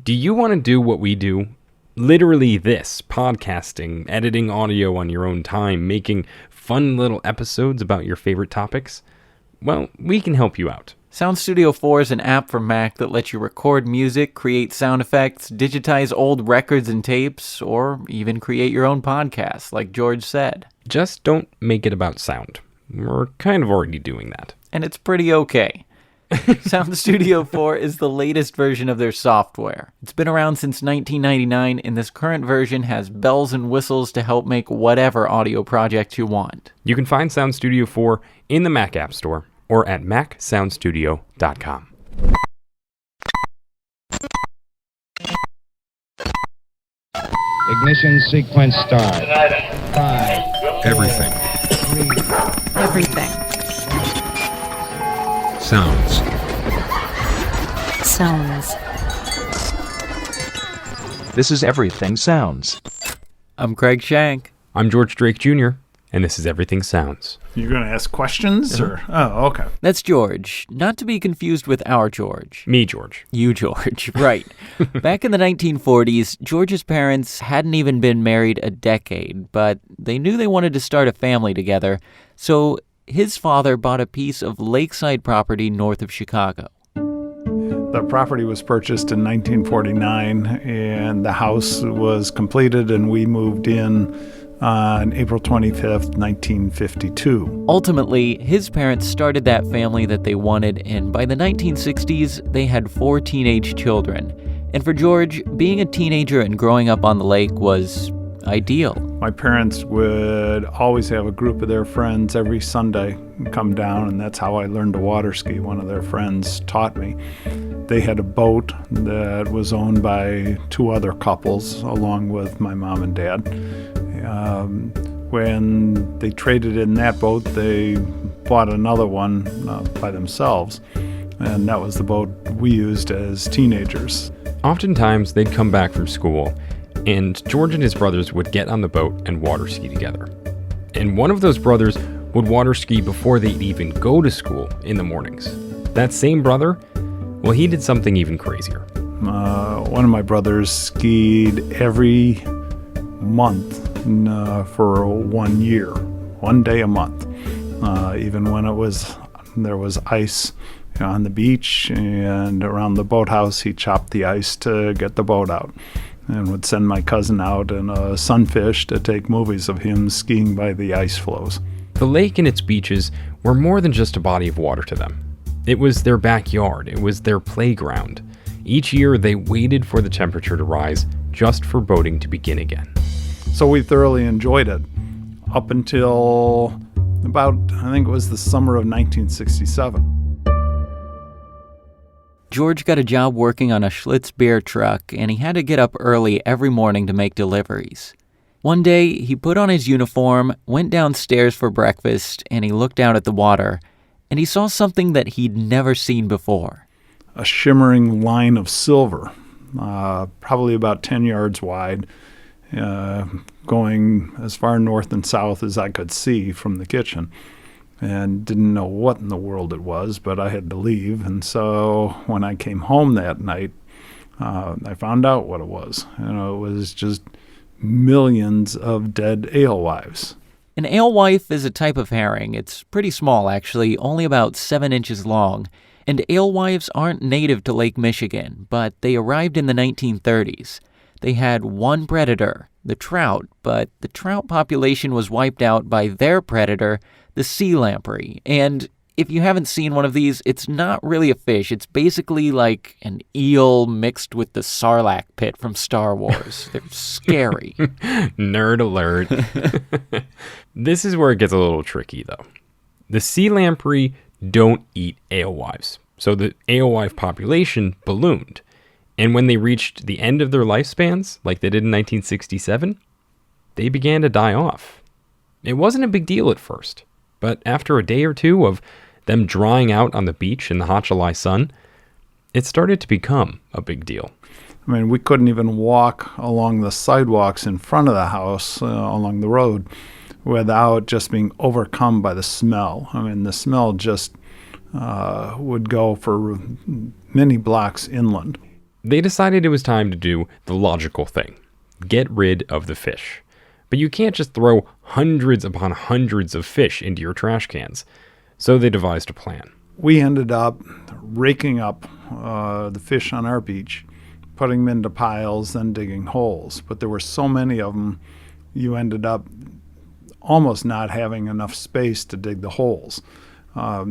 Do you want to do what we do? Literally this, podcasting, editing audio on your own time, making fun little episodes about your favorite topics? Well, we can help you out. Sound Studio 4 is an app for Mac that lets you record music, create sound effects, digitize old records and tapes, or even create your own podcast, like George said. Just don't make it about sound. We're kind of already doing that. And it's pretty okay. Sound Studio 4 is the latest version of their software. It's been around since 1999, and this current version has bells and whistles to help make whatever audio project you want. You can find Sound Studio 4 in the Mac App Store or at macsoundstudio.com. Ignition sequence start. 5. Everything. 3. Everything. Sounds. Sounds. This is Everything Sounds. I'm Craig Shank. I'm George Drake Jr., and this is Everything Sounds. You're going to ask questions? Or Oh, okay. That's George, not to be confused with our George. Me, George. You, George, right. Back in the 1940s, George's parents hadn't even been married a decade, but they knew they wanted to start a family together, so his father bought a piece of lakeside property north of Chicago. The property was purchased in 1949, and the house was completed, and we moved in on April 25th, 1952. Ultimately, his parents started that family that they wanted, and by the 1960s, they had 4 teenage children. And for George, being a teenager and growing up on the lake was ideal. My parents would always have a group of their friends every Sunday come down, and that's how I learned to water ski. One of their friends taught me. They had a boat that was owned by 2 other couples, along with my mom and dad. When they traded in that boat, they bought another one by themselves, and that was the boat we used as teenagers. Oftentimes, they'd come back from school, and George and his brothers would get on the boat and water ski together. And one of those brothers would water ski before they'd even go to school in the mornings. That same brother, well, he did something even crazier. One of my brothers skied every month for 1 year, 1 day a month. Even when there was ice on the beach and around the boathouse, he chopped the ice to get the boat out, and would send my cousin out in a Sunfish to take movies of him skiing by the ice floes. The lake and its beaches were more than just a body of water to them. It was their backyard. It was their playground. Each year, they waited for the temperature to rise just for boating to begin again. So we thoroughly enjoyed it up until about, I think it was the summer of 1967. George got a job working on a Schlitz beer truck, and he had to get up early every morning to make deliveries. One day, he put on his uniform, went downstairs for breakfast, and he looked out at the water, and he saw something that he'd never seen before. A shimmering line of silver, probably about 10 yards wide, going as far north and south as I could see from the kitchen. And didn't know what in the world it was, but I had to leave. And so when I came home that night, I found out what it was. It was just millions of dead alewives. An alewife is a type of herring. It's pretty small, actually, only about 7 inches long. And alewives aren't native to Lake Michigan, but they arrived in the 1930s. They had one predator, the trout, but the trout population was wiped out by their predator, the sea lamprey. And if you haven't seen one of these, it's not really a fish. It's basically like an eel mixed with the Sarlacc pit from Star Wars. They're scary. Nerd alert. This is where it gets a little tricky, though. The sea lamprey don't eat alewives, so the alewife population ballooned. And when they reached the end of their lifespans, like they did in 1967, they began to die off. It wasn't a big deal at first, but after a day or two of them drying out on the beach in the hot July sun, it started to become a big deal. I mean, we couldn't even walk along the sidewalks in front of the house, along the road, without just being overcome by the smell. I mean, the smell just would go for many blocks inland. They decided it was time to do the logical thing. Get rid of the fish. But you can't just throw hundreds upon hundreds of fish into your trash cans. So they devised a plan. We ended up raking up the fish on our beach, putting them into piles, then digging holes. But there were so many of them, you ended up almost not having enough space to dig the holes. What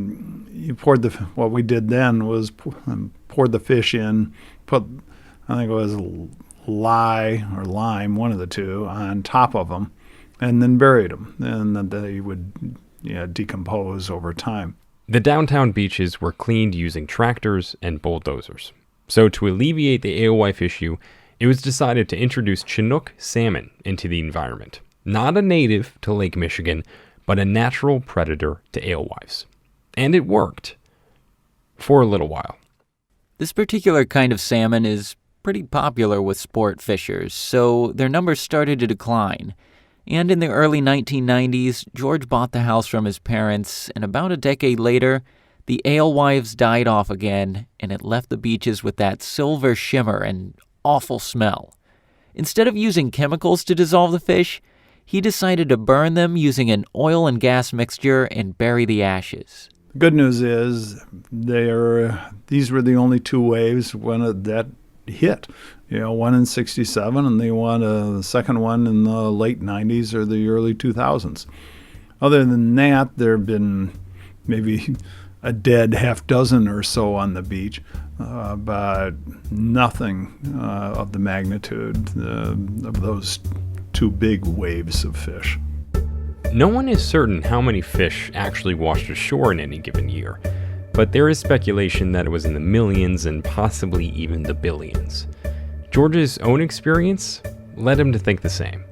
we did then was poured the fish in, put, I think it was lye or lime, one of the two, on top of them, and then buried them. And then they would decompose over time. The downtown beaches were cleaned using tractors and bulldozers. So to alleviate the alewife issue, it was decided to introduce Chinook salmon into the environment. Not a native to Lake Michigan, but a natural predator to alewives. And it worked. For a little while. This particular kind of salmon is pretty popular with sport fishers, so their numbers started to decline. And in the early 1990s, George bought the house from his parents, and about a decade later, the alewives died off again, and it left the beaches with that silver shimmer and awful smell. Instead of using chemicals to dissolve the fish, he decided to burn them using an oil and gas mixture and bury the ashes. The good news is these were the only two waves when that hit. One in 1967, and they won the second one in the late 90s or the early 2000s. Other than that, there have been maybe a dead half dozen or so on the beach, but nothing of the magnitude of those two big waves of fish. No one is certain how many fish actually washed ashore in any given year, but there is speculation that it was in the millions and possibly even the billions. George's own experience led him to think the same.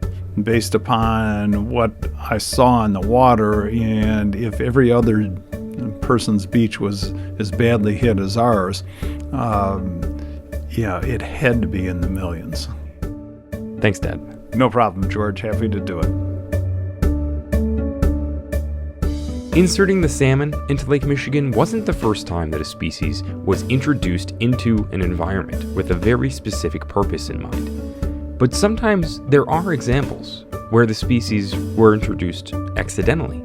Based upon what I saw in the water, and if every other person's beach was as badly hit as ours, it had to be in the millions. Thanks, Dad. No problem, George. Happy to do it. Inserting the salmon into Lake Michigan wasn't the first time that a species was introduced into an environment with a very specific purpose in mind. But sometimes there are examples where the species were introduced accidentally.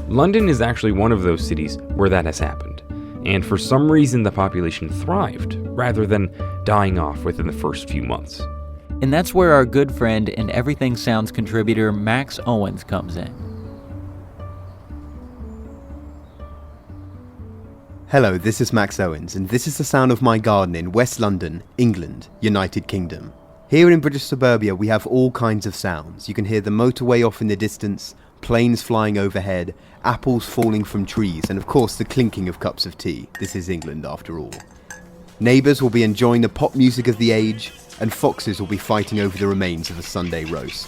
London is actually one of those cities where that has happened, and for some reason the population thrived rather than dying off within the first few months. And that's where our good friend and Everything Sounds contributor Max Owens comes in. Hello, this is Max Owens, and this is the sound of my garden in West London, England, United Kingdom. Here in British suburbia, we have all kinds of sounds. You can hear the motorway off in the distance, planes flying overhead, apples falling from trees, and of course the clinking of cups of tea. This is England after all. Neighbours will be enjoying the pop music of the age, and foxes will be fighting over the remains of a Sunday roast.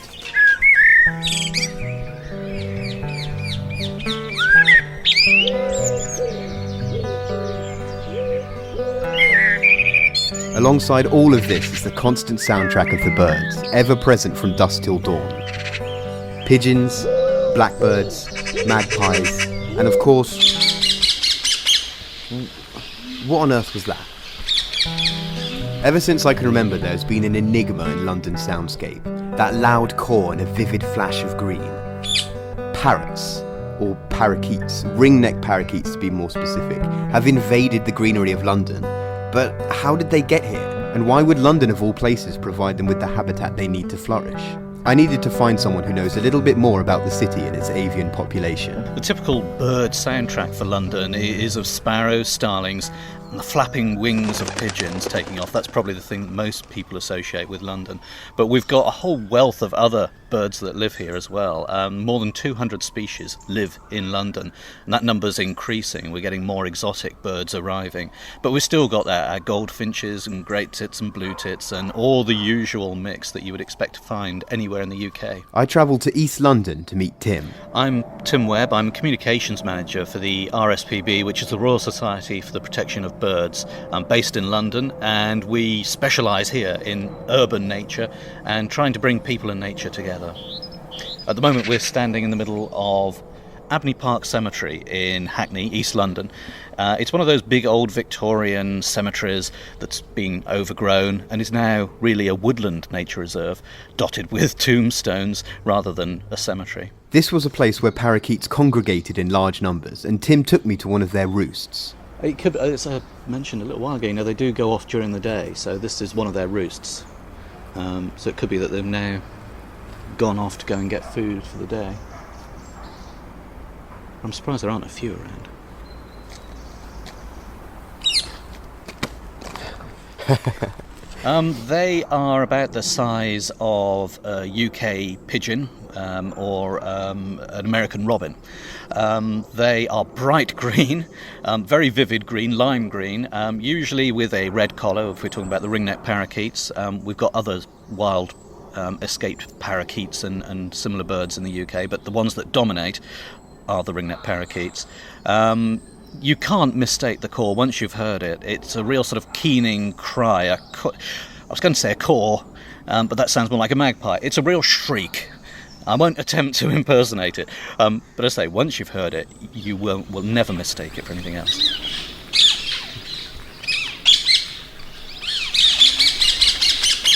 Alongside all of this is the constant soundtrack of the birds, ever present from dusk till dawn. Pigeons, blackbirds, magpies, and of course... What on earth was that? Ever since I can remember, there's been an enigma in London's soundscape, that loud caw and a vivid flash of green. Parrots, or parakeets, ringneck parakeets to be more specific, have invaded the greenery of London. But how did they get here? And why would London of all places provide them with the habitat they need to flourish? I needed to find someone who knows a little bit more about the city and its avian population. The typical bird soundtrack for London is of sparrows, starlings, and the flapping wings of pigeons taking off. That's probably the thing that most people associate with London. But we've got a whole wealth of other birds that live here as well. More than 200 species live in London, and that number's increasing. We're getting more exotic birds arriving. But we've still got our goldfinches and great tits and blue tits and all the usual mix that you would expect to find anywhere in the UK. I travelled to East London to meet Tim. I'm Tim Webb. I'm communications manager for the RSPB, which is the Royal Society for the Protection of Birds. I'm based in London, and we specialise here in urban nature and trying to bring people and nature together. At the moment we're standing in the middle of Abney Park Cemetery in Hackney, East London. It's one of those big old Victorian cemeteries that's been overgrown and is now really a woodland nature reserve, dotted with tombstones rather than a cemetery. This was a place where parakeets congregated in large numbers, and Tim took me to one of their roosts. It could, as I mentioned a little while ago, they do go off during the day, so this is one of their roosts. So it could be that they've now gone off to go and get food for the day. I'm surprised there aren't a few around. They are about the size of a UK pigeon or an American robin. They are bright green, very vivid green, lime green, usually with a red collar if we're talking about the ringneck parakeets. We've got other wild escaped parakeets and similar birds in the UK, but the ones that dominate are the ringneck parakeets. You can't mistake the call once you've heard it. It's a real sort of keening cry. I was going to say a caw, but that sounds more like a magpie. It's a real shriek. I won't attempt to impersonate it, but I say, once you've heard it, you will never mistake it for anything else.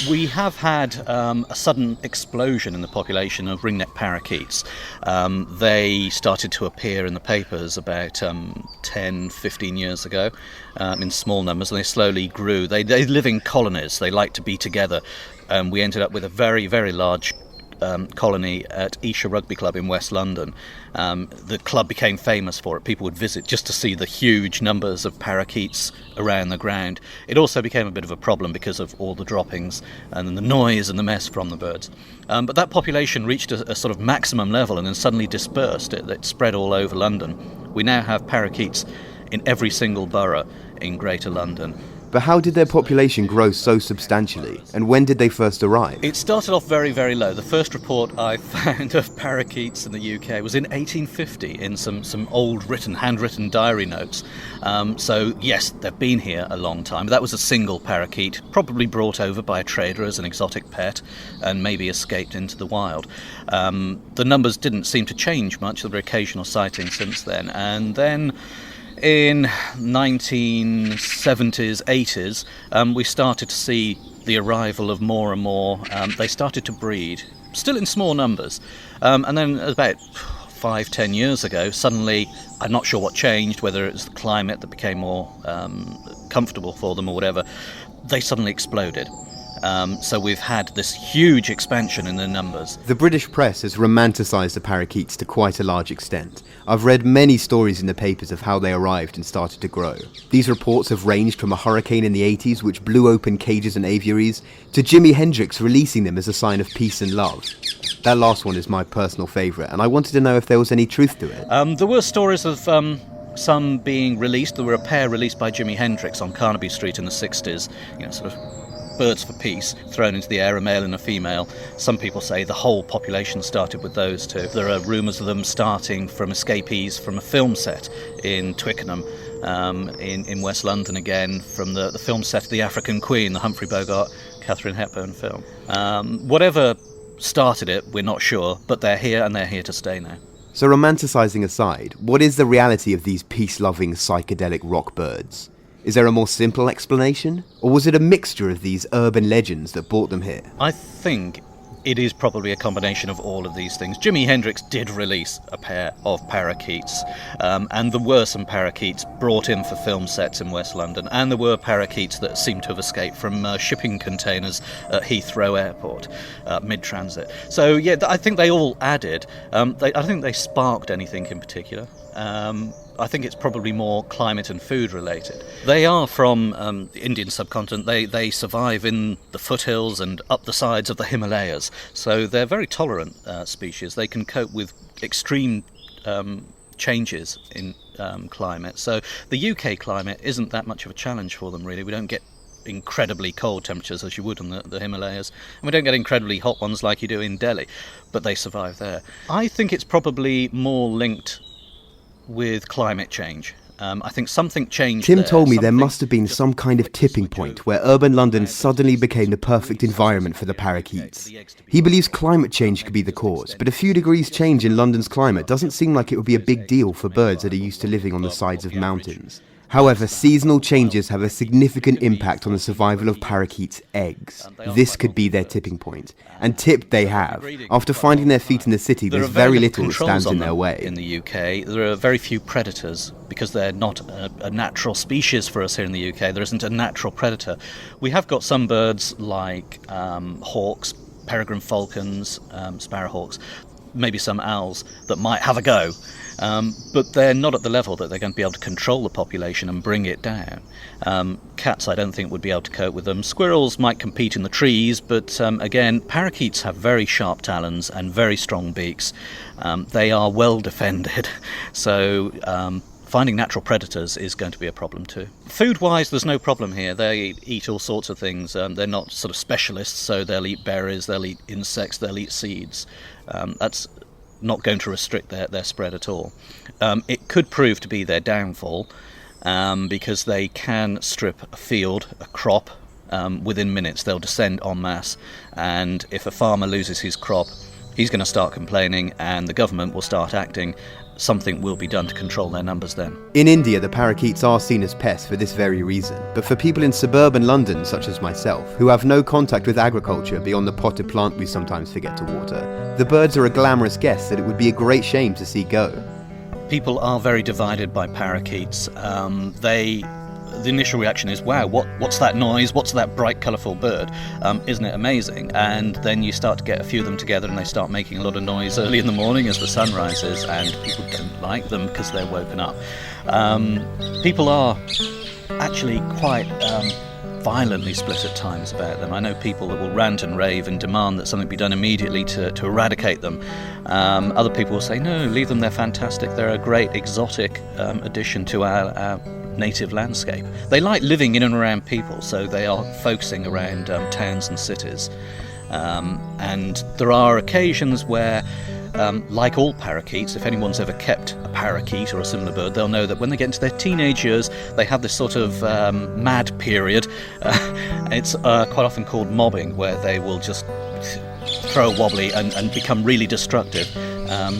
We have had a sudden explosion in the population of ringneck parakeets. They started to appear in the papers about 10, 15 years ago in small numbers, and they slowly grew. They live in colonies. They like to be together. We ended up with a very, very large colony at Esher Rugby Club in West London. The club became famous for it. People would visit just to see the huge numbers of parakeets around the ground. It also became a bit of a problem because of all the droppings and the noise and the mess from the birds. But that population reached a sort of maximum level and then suddenly dispersed. It spread all over London. We now have parakeets in every single borough in Greater London. But how did their population grow so substantially, and when did they first arrive? It started off very, very low. The first report I found of parakeets in the UK was in 1850 in some old handwritten diary notes. So yes, they've been here a long time. That was a single parakeet, probably brought over by a trader as an exotic pet and maybe escaped into the wild. The numbers didn't seem to change much. There were occasional sightings since then. And then in 1970s, 80s, we started to see the arrival of more and more. They started to breed, still in small numbers. And then about 5-10 years ago, suddenly, I'm not sure what changed, whether it was the climate that became more comfortable for them or whatever, they suddenly exploded. So we've had this huge expansion in their numbers. The British press has romanticised the parakeets to quite a large extent. I've read many stories in the papers of how they arrived and started to grow. These reports have ranged from a hurricane in the 80s which blew open cages and aviaries, to Jimi Hendrix releasing them as a sign of peace and love. That last one is my personal favourite, and I wanted to know if there was any truth to it. There were stories of some being released. There were a pair released by Jimi Hendrix on Carnaby Street in the 60s, sort of birds for peace thrown into the air, a male and a female. Some people say the whole population started with those two. There are rumours of them starting from escapees from a film set in Twickenham, in West London again, from the film set of The African Queen, the Humphrey Bogart, Catherine Hepburn film. Whatever started it, we're not sure, but they're here and they're here to stay now. So romanticising aside, what is the reality of these peace-loving psychedelic rock birds? Is there a more simple explanation? Or was it a mixture of these urban legends that brought them here? I think it is probably a combination of all of these things. Jimi Hendrix did release a pair of parakeets, and there were some parakeets brought in for film sets in West London, and there were parakeets that seemed to have escaped from shipping containers at Heathrow Airport, mid-transit. So yeah, I think they all added. I think they sparked anything in particular. I think it's probably more climate and food related. They are from the Indian subcontinent. They survive in the foothills and up the sides of the Himalayas. So they're very tolerant species. They can cope with extreme changes in climate. So the UK climate isn't that much of a challenge for them, really. We don't get incredibly cold temperatures as you would on the Himalayas, and we don't get incredibly hot ones like you do in Delhi, but they survive there. I think it's probably more linked with climate change. I think something changed. Tim there. told me there Something must have been just some kind of put the tipping switch point over where urban London suddenly became the perfect environment for the parakeets. He believes climate change could be the cause, but a few degrees change in London's climate doesn't seem like it would be a big deal for birds that are used to living on the sides of mountains. However, seasonal changes have a significant impact on the survival of parakeets' eggs. This could be their tipping point. And tip they have. After finding their feet in the city, There there's are very little little that controls stands on in their them way. In the UK, there are very few predators because they're not a natural species for us here in the UK. There isn't a natural predator. We have got some birds like hawks, peregrine falcons, sparrowhawks, maybe some owls that might have a go. But they're not at the level that they're going to be able to control the population and bring it down. Cats, I don't think, would be able to cope with them. Squirrels might compete in the trees, but again, parakeets have very sharp talons and very strong beaks. They are well defended, so finding natural predators is going to be a problem too. Food-wise, there's no problem here. They eat all sorts of things. They're not sort of specialists, so they'll eat berries, they'll eat insects, they'll eat seeds. That's not going to restrict their spread at all. It could prove to be their downfall because they can strip a field, a crop, within minutes. They'll descend en masse, and if a farmer loses his crop, he's going to start complaining and the government will start acting. Something will be done to control their numbers then. In India, the parakeets are seen as pests for this very reason, but for people in suburban London, such as myself, who have no contact with agriculture beyond the potted plant we sometimes forget to water, the birds are a glamorous guest that it would be a great shame to see go. People are very divided by parakeets. The initial reaction is, wow, what's that noise? What's that bright, colourful bird? Isn't it amazing? And then you start to get a few of them together and they start making a lot of noise early in the morning as the sun rises, and people don't like them because they're woken up. People are actually quite violently split at times about them. I know people that will rant and rave and demand that something be done immediately to eradicate them. Other people will say, no, leave them, they're fantastic. They're a great exotic addition to our native landscape. They like living in and around people, so they are focusing around towns and cities. And there are occasions where, like all parakeets, if anyone's ever kept a parakeet or a similar bird, they'll know that when they get into their teenage years, they have this sort of mad period. It's quite often called mobbing, where they will just throw a wobbly and become really destructive.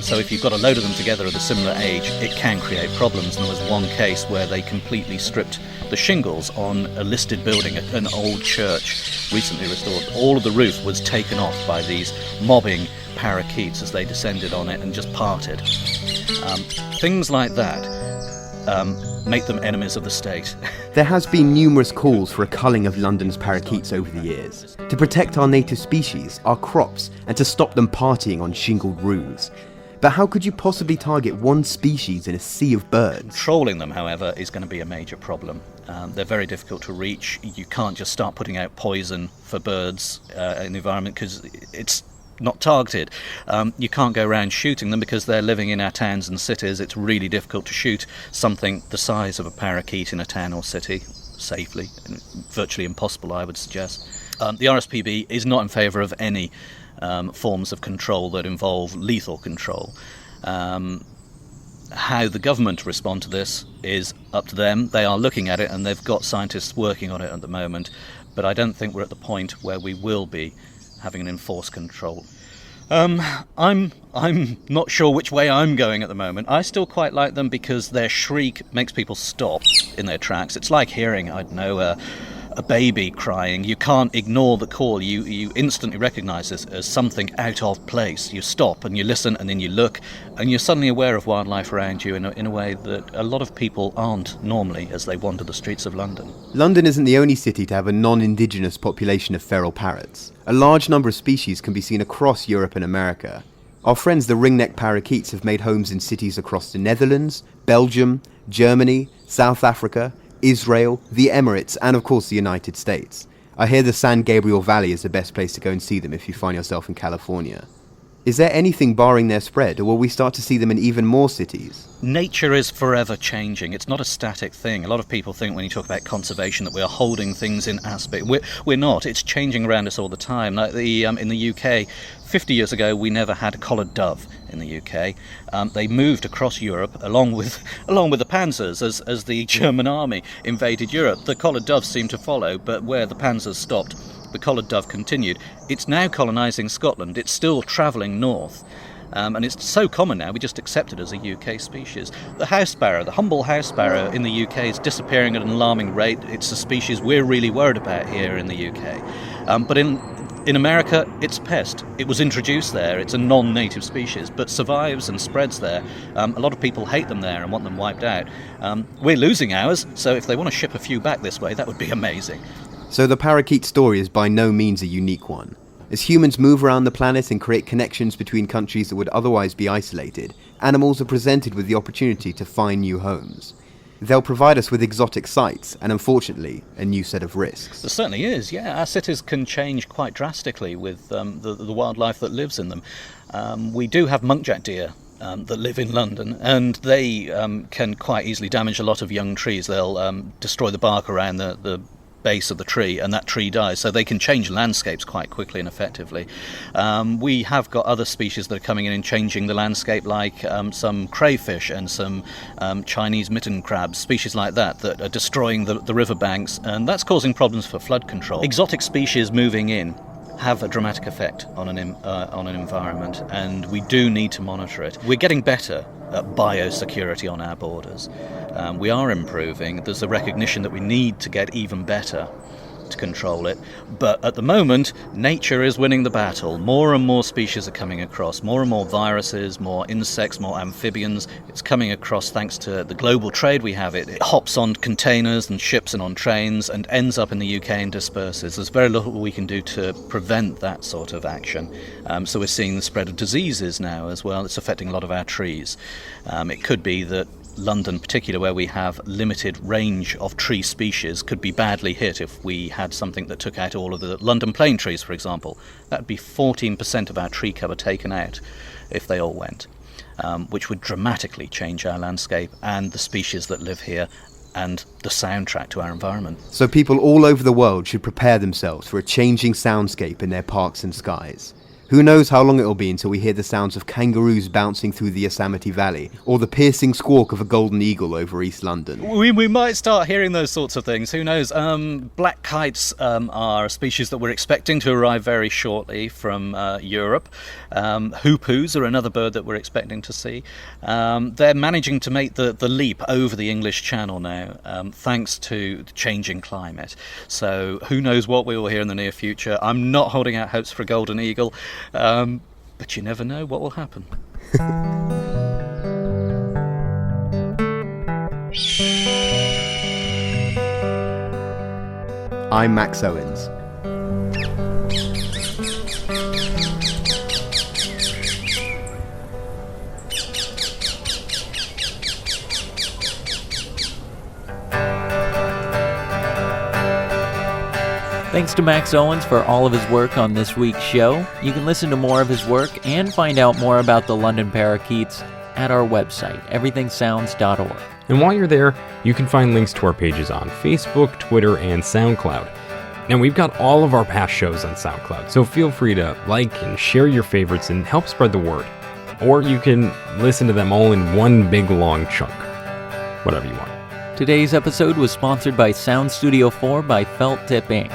So if you've got a load of them together at a similar age, it can create problems. And there was one case where they completely stripped the shingles on a listed building, an old church recently restored. All of the roof was taken off by these mobbing parakeets as they descended on it and just parted. Things like that make them enemies of the state. There has been numerous calls for a culling of London's parakeets over the years, to protect our native species, our crops, and to stop them partying on shingled roofs. But how could you possibly target one species in a sea of birds? Controlling them, however, is going to be a major problem. They're very difficult to reach. You can't just start putting out poison for birds in the environment because it's not targeted. You can't go around shooting them because they're living in our towns and cities. It's really difficult to shoot something the size of a parakeet in a town or city safely. Virtually impossible, I would suggest. The RSPB is not in favour of any forms of control that involve lethal control. How the government respond to this is up to them. They are looking at it and they've got scientists working on it at the moment, but I don't think we're at the point where we will be having an enforced control. I'm not sure which way I'm going at the moment. I still quite like them because their shriek makes people stop in their tracks. It's like hearing, I don't know, a baby crying. You can't ignore the call. You instantly recognise this as something out of place. You stop and you listen and then you look and you're suddenly aware of wildlife around you in a way that a lot of people aren't normally as they wander the streets of London. London isn't the only city to have a non-indigenous population of feral parrots. A large number of species can be seen across Europe and America. Our friends the ringneck parakeets have made homes in cities across the Netherlands, Belgium, Germany, South Africa, Israel, the Emirates, and of course the United States. I hear the San Gabriel Valley is the best place to go and see them if you find yourself in California. Is there anything barring their spread, or will we start to see them in even more cities? Nature is forever changing. It's not a static thing. A lot of people think when you talk about conservation that we are holding things in aspect. We're not. It's changing around us all the time. Like in the UK, 50 years ago, we never had a collared dove in the UK. They moved across Europe along with the panzers as the German army invaded Europe. The collared doves seemed to follow, but where the panzers stopped, the collared dove continued. It's now colonising Scotland. It's still travelling north. And it's so common now, we just accept it as a UK species. The house sparrow, the humble house sparrow in the UK is disappearing at an alarming rate. It's a species we're really worried about here in the UK. But in America, it's a pest. It was introduced there. It's a non-native species, but survives and spreads there. A lot of people hate them there and want them wiped out. We're losing ours, so if they want to ship a few back this way, that would be amazing. So the parakeet story is by no means a unique one. As humans move around the planet and create connections between countries that would otherwise be isolated, animals are presented with the opportunity to find new homes. They'll provide us with exotic sights and, unfortunately, a new set of risks. There certainly is, yeah. Our cities can change quite drastically with the wildlife that lives in them. We do have muntjac deer that live in London, and they can quite easily damage a lot of young trees. They'll destroy the bark around the base of the tree, and that tree dies, so they can change landscapes quite quickly and effectively. We have got other species that are coming in and changing the landscape, like some crayfish and some Chinese mitten crabs, species like that are destroying the riverbanks, and that's causing problems for flood control. Exotic species moving in have a dramatic effect on an environment, and we do need to monitor it. We're getting better at biosecurity on our borders. We are improving. There's a recognition that we need to get even better to control it. But at the moment, nature is winning the battle. More and more species are coming across, more and more viruses, more insects, more amphibians. It's coming across thanks to the global trade we have. It hops on containers and ships and on trains and ends up in the UK and disperses. There's very little we can do to prevent that sort of action. So we're seeing the spread of diseases now as well. It's affecting a lot of our trees. It could be that London, particularly where we have limited range of tree species, could be badly hit if we had something that took out all of the London plane trees, for example. That would be 14% of our tree cover taken out if they all went, which would dramatically change our landscape and the species that live here and the soundtrack to our environment. So people all over the world should prepare themselves for a changing soundscape in their parks and skies. Who knows how long it will be until we hear the sounds of kangaroos bouncing through the Yosemite Valley, or the piercing squawk of a golden eagle over East London. We might start hearing those sorts of things, who knows. Black kites are a species that we're expecting to arrive very shortly from Europe. Hoopoes are another bird that we're expecting to see. They're managing to make the leap over the English Channel now, thanks to the changing climate. So who knows what we will hear in the near future. I'm not holding out hopes for a golden eagle. But you never know what will happen. I'm Max Owens. Thanks to Max Owens for all of his work on this week's show. You can listen to more of his work and find out more about the London Parakeets at our website, everythingsounds.org. And while you're there, you can find links to our pages on Facebook, Twitter, and SoundCloud. Now, we've got all of our past shows on SoundCloud, so feel free to like and share your favorites and help spread the word. Or you can listen to them all in one big long chunk. Whatever you want. Today's episode was sponsored by Sound Studio 4 by Felt Tip Inc.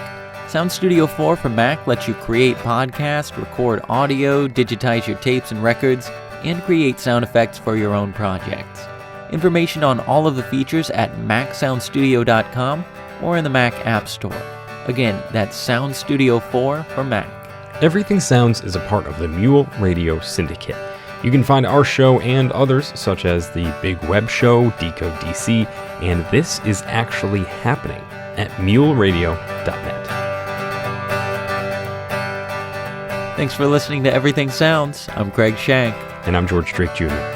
Sound Studio 4 from Mac lets you create podcasts, record audio, digitize your tapes and records, and create sound effects for your own projects. Information on all of the features at macsoundstudio.com or in the Mac App Store. Again, that's Sound Studio 4 for Mac. Everything Sounds is a part of the Mule Radio Syndicate. You can find our show and others, such as The Big Web Show, Decode DC, and This Is Actually Happening at muleradio.net. Thanks for listening to Everything Sounds. I'm Craig Shank. And I'm George Drake Jr.